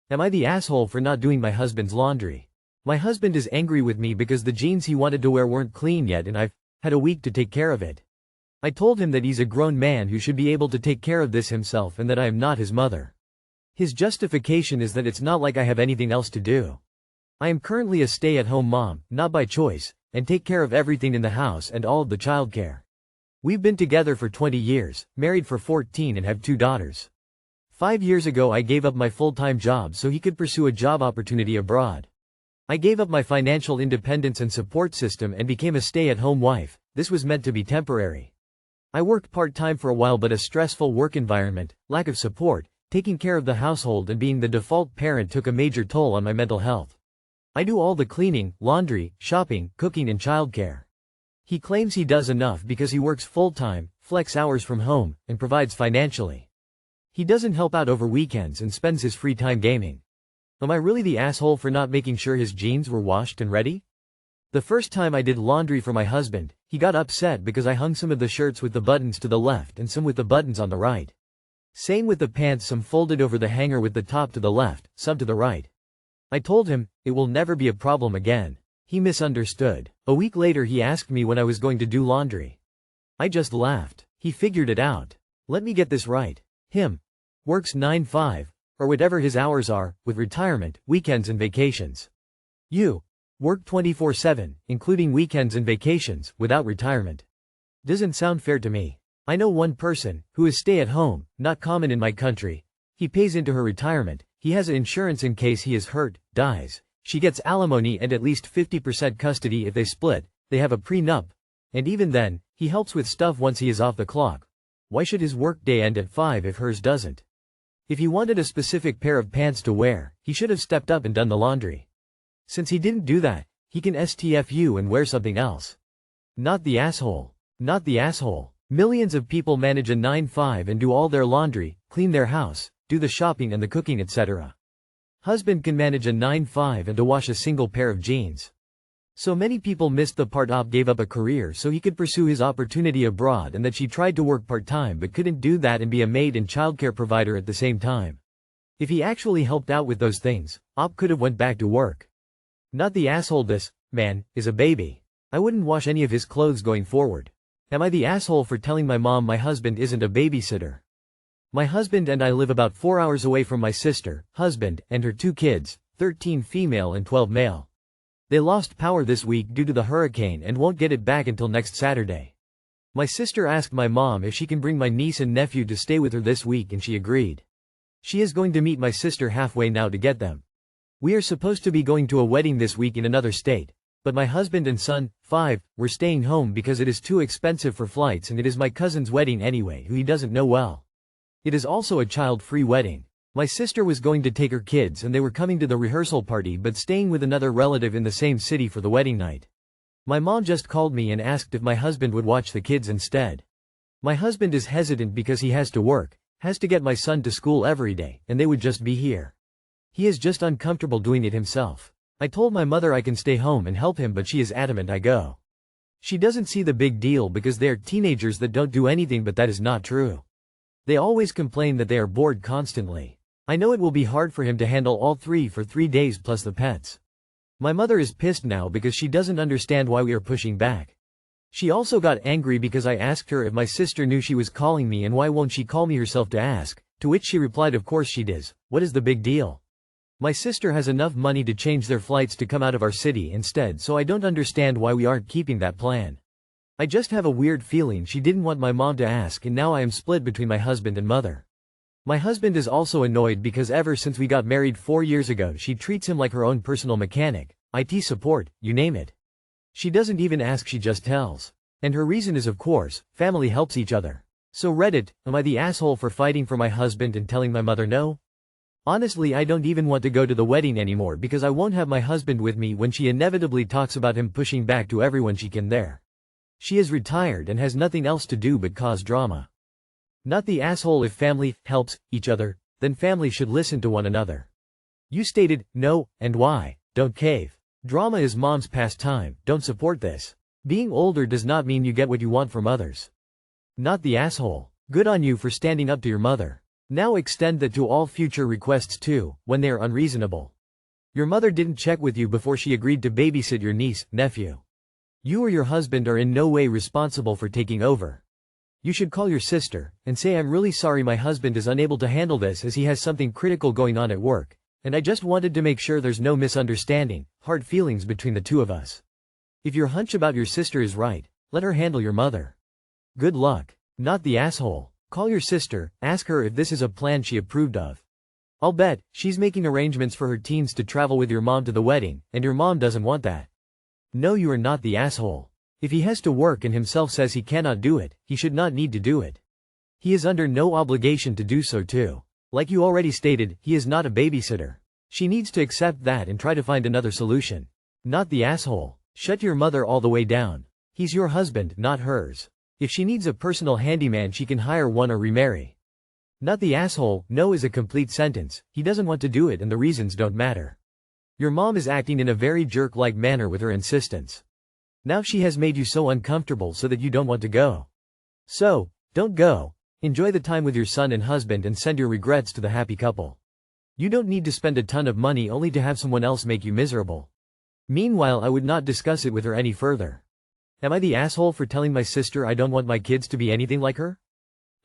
Am I the asshole for not doing my husband's laundry? My husband is angry with me because the jeans he wanted to wear weren't clean yet and I've had a week to take care of it. I told him that he's a grown man who should be able to take care of this himself and that I am not his mother. His justification is that it's not like I have anything else to do. I am currently a stay-at-home mom, not by choice, and take care of everything in the house and all of the childcare. We've been together for 20 years, married for 14 and have 2 daughters. 5 years ago I gave up my full-time job so he could pursue a job opportunity abroad. I gave up my financial independence and support system and became a stay-at-home wife. This was meant to be temporary. I worked part-time for a while, but a stressful work environment, lack of support, taking care of the household and being the default parent took a major toll on my mental health. I do all the cleaning, laundry, shopping, cooking and childcare. He claims he does enough because he works full-time, flex hours from home, and provides financially. He doesn't help out over weekends and spends his free time gaming. Am I really the asshole for not making sure his jeans were washed and ready? The first time I did laundry for my husband, he got upset because I hung some of the shirts with the buttons to the left and some with the buttons on the right. Same with the pants, some folded over the hanger with the top to the left, some to the right. I told him, it will never be a problem again. He misunderstood. A week later he asked me when I was going to do laundry. I just laughed. He figured it out. Let me get this right. Him. Works 9-5, or whatever his hours are, with retirement, weekends and vacations. You. Work 24/7, including weekends and vacations, without retirement. Doesn't sound fair to me. I know one person, who is stay-at-home, not common in my country. He pays into her retirement, he has insurance in case he is hurt, dies. She gets alimony and at least 50% custody if they split, they have a prenup. And even then, he helps with stuff once he is off the clock. Why should his work day end at 5 if hers doesn't? If he wanted a specific pair of pants to wear, he should have stepped up and done the laundry. Since he didn't do that, he can STFU and wear something else. Not the asshole. Not the asshole. Millions of people manage a 9-5 and do all their laundry, clean their house, do the shopping and the cooking, etc. Husband can manage a 9-5 and to wash a single pair of jeans. So many people missed the part Op gave up a career so he could pursue his opportunity abroad, and that she tried to work part-time but couldn't do that and be a maid and childcare provider at the same time. If he actually helped out with those things, Op could have went back to work. Not the asshole. This man is a baby. I wouldn't wash any of his clothes going forward. Am I the asshole for telling my mom my husband isn't a babysitter? My husband and I live about 4 hours away from my sister, husband, and her 2 kids, 13 female and 12 male. They lost power this week due to the hurricane and won't get it back until next Saturday. My sister asked my mom if she can bring my niece and nephew to stay with her this week and she agreed. She is going to meet my sister halfway now to get them. We are supposed to be going to a wedding this week in another state, but my husband and son, 5, were staying home because it is too expensive for flights and it is my cousin's wedding anyway, who he doesn't know well. It is also a child-free wedding. My sister was going to take her kids and they were coming to the rehearsal party but staying with another relative in the same city for the wedding night. My mom just called me and asked if my husband would watch the kids instead. My husband is hesitant because he has to work, has to get my son to school every day, and they would just be here. He is just uncomfortable doing it himself. I told my mother I can stay home and help him, but she is adamant I go. She doesn't see the big deal because they are teenagers that don't do anything, but that is not true. They always complain that they are bored constantly. I know it will be hard for him to handle all 3 for 3 days plus the pets. My mother is pissed now because she doesn't understand why we are pushing back. She also got angry because I asked her if my sister knew she was calling me and why won't she call me herself to ask, to which she replied of course she does, what is the big deal? My sister has enough money to change their flights to come out of our city instead, so I don't understand why we aren't keeping that plan. I just have a weird feeling she didn't want my mom to ask, and now I am split between my husband and mother. My husband is also annoyed because ever since we got married 4 years ago she treats him like her own personal mechanic, IT support, you name it. She doesn't even ask, she just tells. And her reason is of course, family helps each other. So Reddit, am I the asshole for fighting for my husband and telling my mother no? Honestly, I don't even want to go to the wedding anymore because I won't have my husband with me when she inevitably talks about him pushing back to everyone she can there. She is retired and has nothing else to do but cause drama. Not the asshole. If family helps each other, then family should listen to one another. You stated, no, and why? Don't cave. Drama is mom's pastime, don't support this. Being older does not mean you get what you want from others. Not the asshole. Good on you for standing up to your mother. Now extend that to all future requests too, when they are unreasonable. Your mother didn't check with you before she agreed to babysit your niece, nephew. You or your husband are in no way responsible for taking over. You should call your sister, and say I'm really sorry my husband is unable to handle this as he has something critical going on at work, and I just wanted to make sure there's no misunderstanding, hard feelings between the two of us. If your hunch about your sister is right, let her handle your mother. Good luck. Not the asshole. Call your sister, ask her if this is a plan she approved of. I'll bet she's making arrangements for her teens to travel with your mom to the wedding, and your mom doesn't want that. No, you are not the asshole. If he has to work and himself says he cannot do it, he should not need to do it. He is under no obligation to do so too. Like you already stated, he is not a babysitter. She needs to accept that and try to find another solution. Not the asshole. Shut your mother all the way down. He's your husband, not hers. If she needs a personal handyman, she can hire one or remarry. Not the asshole. No is a complete sentence. He doesn't want to do it and the reasons don't matter. Your mom is acting in a very jerk-like manner with her insistence. Now she has made you so uncomfortable so that you don't want to go. So, don't go. Enjoy the time with your son and husband and send your regrets to the happy couple. You don't need to spend a ton of money only to have someone else make you miserable. Meanwhile, I would not discuss it with her any further. Am I the asshole for telling my sister I don't want my kids to be anything like her?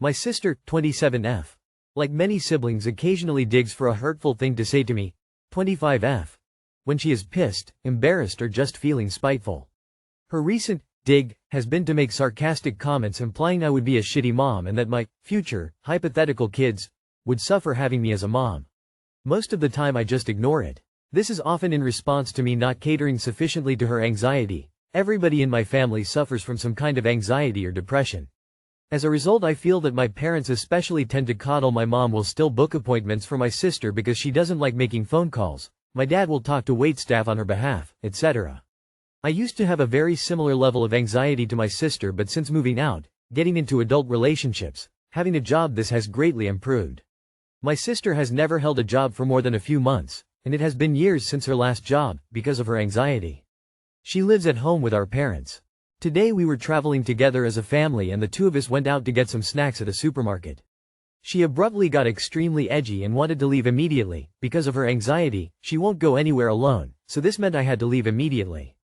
My sister, 27F. Like many siblings, occasionally digs for a hurtful thing to say to me, 25F. When she is pissed, embarrassed or just feeling spiteful. Her recent dig has been to make sarcastic comments implying I would be a shitty mom and that my future, hypothetical kids would suffer having me as a mom. Most of the time I just ignore it. This is often in response to me not catering sufficiently to her anxiety. Everybody in my family suffers from some kind of anxiety or depression. As a result, I feel that my parents especially tend to coddle my mom will still book appointments for my sister because she doesn't like making phone calls. My dad will talk to waitstaff on her behalf, etc. I used to have a very similar level of anxiety to my sister, but since moving out, getting into adult relationships, having a job, this has greatly improved. My sister has never held a job for more than a few months, and it has been years since her last job, because of her anxiety. She lives at home with our parents. Today we were traveling together as a family and the two of us went out to get some snacks at a supermarket. She abruptly got extremely edgy and wanted to leave immediately. Because of her anxiety, she won't go anywhere alone, so this meant I had to leave immediately.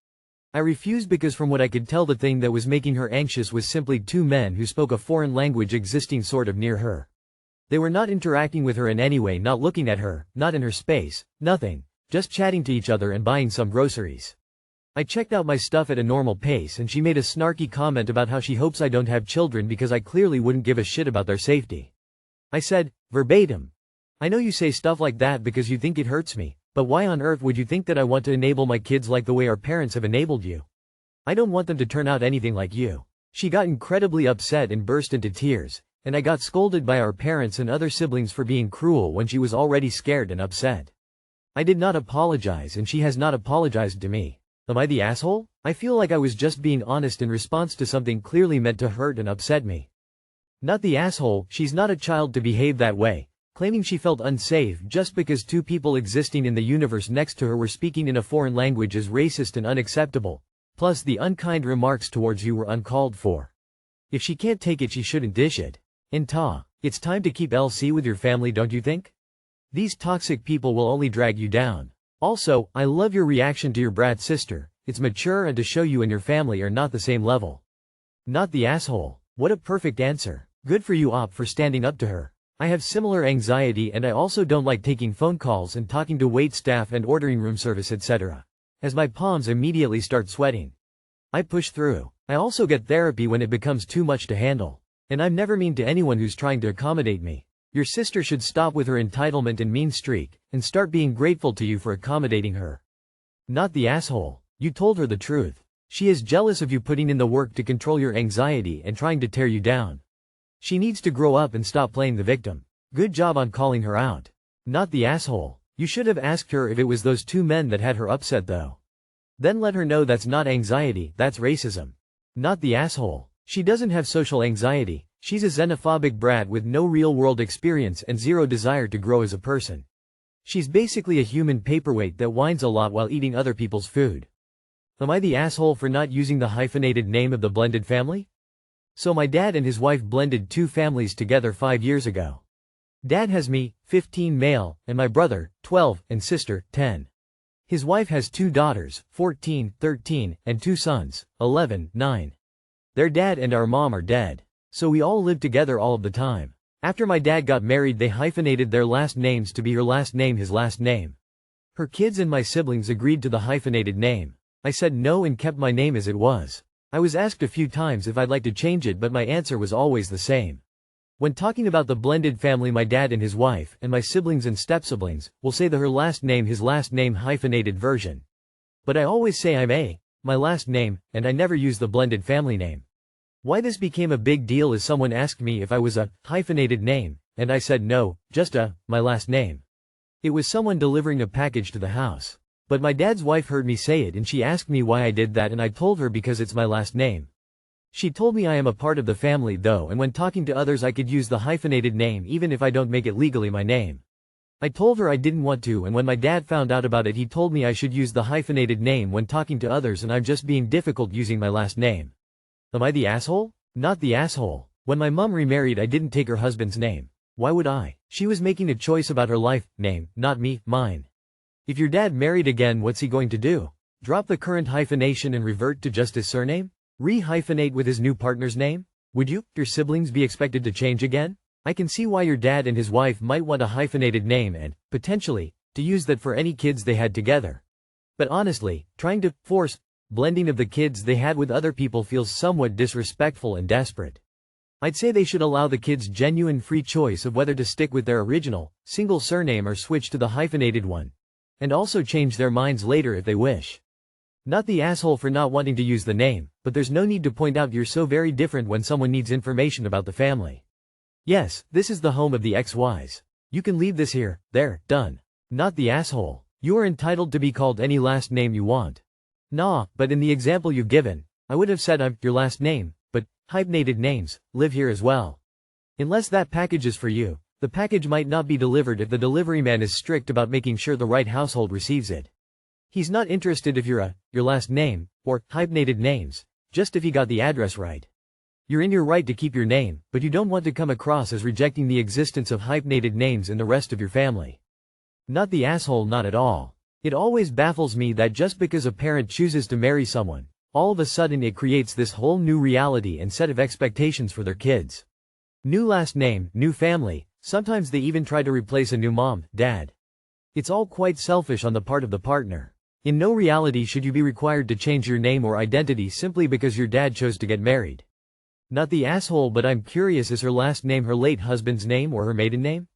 I refused because from what I could tell the thing that was making her anxious was simply two men who spoke a foreign language existing sort of near her. They were not interacting with her in any way, not looking at her, not in her space, nothing, just chatting to each other and buying some groceries. I checked out my stuff at a normal pace and she made a snarky comment about how she hopes I don't have children because I clearly wouldn't give a shit about their safety. I said, verbatim, I know you say stuff like that because you think it hurts me, but why on earth would you think that I want to enable my kids like the way our parents have enabled you? I don't want them to turn out anything like you. She got incredibly upset and burst into tears, and I got scolded by our parents and other siblings for being cruel when she was already scared and upset. I did not apologize and she has not apologized to me. Am I the asshole? I feel like I was just being honest in response to something clearly meant to hurt and upset me. Not the asshole. She's not a child to behave that way, claiming she felt unsafe just because two people existing in the universe next to her were speaking in a foreign language is racist and unacceptable, plus the unkind remarks towards you were uncalled for. If she can't take it, she shouldn't dish it. It's time to keep LC with your family, don't you think? These toxic people will only drag you down. Also, I love your reaction to your brat sister. It's mature and to show you and your family are not the same level. Not the asshole. What a perfect answer. Good for you, Op, for standing up to her. I have similar anxiety and I also don't like taking phone calls and talking to waitstaff and ordering room service, etc. As my palms immediately start sweating. I push through. I also get therapy when it becomes too much to handle. And I'm never mean to anyone who's trying to accommodate me. Your sister should stop with her entitlement and mean streak, and start being grateful to you for accommodating her. Not the asshole. You told her the truth. She is jealous of you putting in the work to control your anxiety and trying to tear you down. She needs to grow up and stop playing the victim. Good job on calling her out. Not the asshole. You should have asked her if it was those two men that had her upset though. Then let her know that's not anxiety, that's racism. Not the asshole. She doesn't have social anxiety. She's a xenophobic brat with no real-world experience and zero desire to grow as a person. She's basically a human paperweight that whines a lot while eating other people's food. Am I the asshole for not using the hyphenated name of the blended family? So my dad and his wife blended two families together 5 years ago. Dad has me, 15 male, and my brother, 12, and sister, 10. His wife has 2 daughters, 14, 13, and 2 sons, 11, 9. Their dad and our mom are dead. So we all live together all of the time. After my dad got married, they hyphenated their last names to be her last name, his last name. Her kids and my siblings agreed to the hyphenated name. I said no and kept my name as it was. I was asked a few times if I'd like to change it, but my answer was always the same. When talking about the blended family, my dad and his wife, and my siblings and stepsiblings, will say her last name, his last name hyphenated version. But I always say my last name, and I never use the blended family name. Why this became a big deal is someone asked me if I was a hyphenated name, and I said no, just my last name. It was someone delivering a package to the house. But my dad's wife heard me say it and she asked me why I did that, and I told her because it's my last name. She told me I am a part of the family though, and when talking to others I could use the hyphenated name even if I don't make it legally my name. I told her I didn't want to, and when my dad found out about it he told me I should use the hyphenated name when talking to others, and I'm just being difficult using my last name. Am I the asshole? Not the asshole. When my mom remarried I didn't take her husband's name. Why would I? She was making a choice about her life, name, not me, mine. If your dad married again, what's he going to do? Drop the current hyphenation and revert to just his surname? Re-hyphenate with his new partner's name? Would your siblings be expected to change again? I can see why your dad and his wife might want a hyphenated name and, potentially, to use that for any kids they had together. But honestly, trying to force blending of the kids they had with other people feels somewhat disrespectful and desperate. I'd say they should allow the kids genuine free choice of whether to stick with their original, single surname or switch to the hyphenated one. And also change their minds later if they wish. Not the asshole for not wanting to use the name, but there's no need to point out you're so very different when someone needs information about the family. Yes, this is the home of the XYs. You can leave this here, there, done. Not the asshole. You are entitled to be called any last name you want. Nah, but in the example you've given, I would have said your last name, but hyphenated names live here as well. Unless that package is for you, the package might not be delivered if the delivery man is strict about making sure the right household receives it. He's not interested if you're your last name, or hyphenated names, just if he got the address right. You're in your right to keep your name, but you don't want to come across as rejecting the existence of hyphenated names in the rest of your family. Not the asshole, not at all. It always baffles me that just because a parent chooses to marry someone, all of a sudden it creates this whole new reality and set of expectations for their kids. New last name, new family, sometimes they even try to replace a new mom, dad. It's all quite selfish on the part of the partner. In no reality should you be required to change your name or identity simply because your dad chose to get married. Not the asshole, but I'm curious, is her last name her late husband's name or her maiden name?